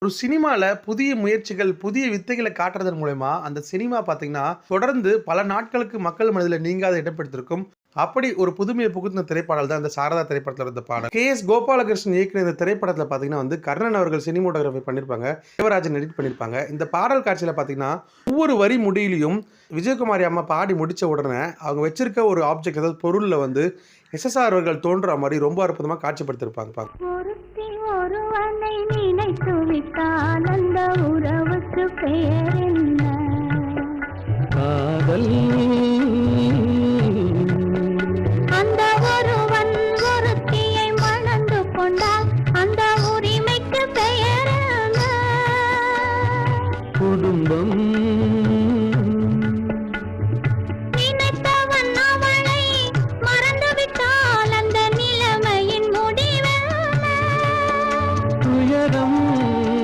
ஒரு சினிமால புதிய முயற்சிகள், புதிய வித்தைகள காட்டுறதன் மூலியமா, அந்த சினிமா பார்த்தீங்கன்னா, தொடர்ந்து பல நாட்களுக்கு மக்கள் மனதில நீங்காத இடம் பிடித்திருக்கும். அப்படி ஒரு புதுமைய புகுத்தின திரைப்பாடல் தான் இந்த சாரதா திரைப்படத்துல இருந்த பாடல். கே.எஸ். கோபாலகிருஷ்ணன் இயக்கின இந்த திரைப்படத்துல பார்த்தீங்கன்னா கர்ணன் அவர்கள் சினிமாட்டோகிராஃபி பண்ணியிருப்பாங்க. தேவராஜன் எடிட் பண்ணியிருப்பாங்க. இந்த பாடல் காட்சியில பார்த்தீங்கன்னா, ஒவ்வொரு வரி முடியிலயும் விஜயகுமாரி அம்மா பாடி முடிச்ச உடனே, அவங்க வச்சிருக்க ஒரு ஆப்ஜெக்ட் அதாவது பொருள்ல எஸ்.எஸ்.ஆர். அவர்கள் தோன்றா மாரி ரொம்ப அற்புதமா காட்சிப்படுத்தியிருப்பாங்க. ஒருத்தி ஒருவனை நினைத்து விட்டால் அந்த உறவுக்கு பெயர் என்ன? காதல். அந்த ஒருவன் ஒருத்தியை மணந்து கொண்டால் அந்த உரிமைக்கு பெயர் என்ன? குடும்பம்.